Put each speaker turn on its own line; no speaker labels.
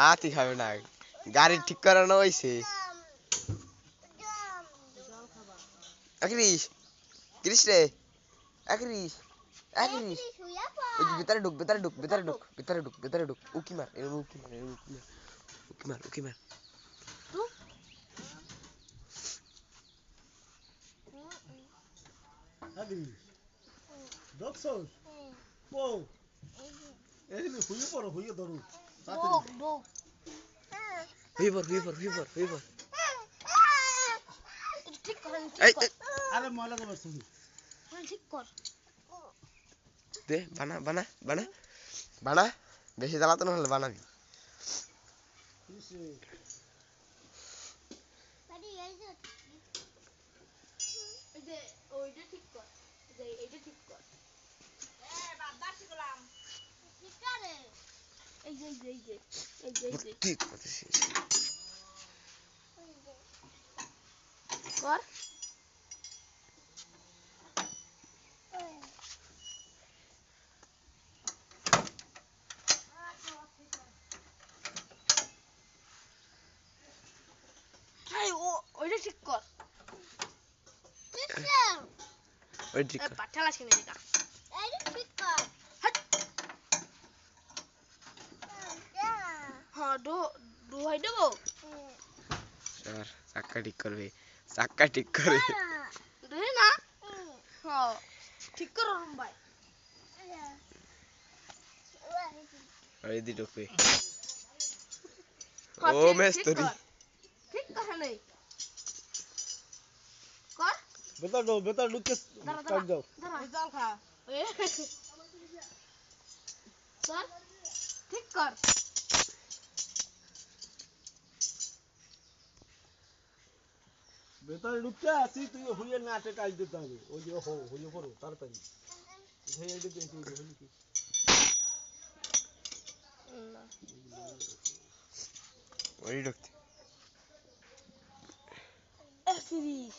হাতি খাবে না গাড়ি ঠিক করানো হইছে একরিশ কৃষ রে একরিশ একরিশ ওই ভিতরে ঢুক ভিতরে ঢুক ভিতরে ঢুক ভিতরে ঢুক ভিতরে ঢুক উকি মার এর উকি মার এর উকি মার উকি মার উকি মার
একরিশ দেখছস ও এই নে হুইয়ে পড়ো হুইয়ে ধরো
হুইয়ে পর
ঠিক কর
এই
আরে ময়লা দেবার শুনি
ঠিক কর
দে বানা বানা বানা বানা বেশি জ্বালাতো না হলে বানাবি
কিসে
এই যে ওইটা ঠিক কর এইটা ঠিক কর বাবা শিখলাম ঠিক করে এই যে
ঠিক করতেছিস
কর ওইটা ঠিক কর
ওই ঠিক কর
পাঠালা ছেড়ে দিকা এইটা ঠিক কর হ্যাঁ ডো হয় দেবো
স্যার চাক্কা ঠিক করবে চাক্কা ঠিক করে
দে না হ্যাঁ ঠিক করো ভাই
ওই দি ঢুকবে ও মেস্তরি
ঠিক কথা নেই কর
বেটা ঢুকে কাট দাও
দাও খা কর ঠিক কর
বেটা ঢুকে আসি তুই হুইয়ে নাটে কাজ দিতে হবে ওই যে হুইয়ে পড়ো তাড়াতাড়ি হয়ে গেছে হলো কি
ওই ঢুকতে
ফিরিস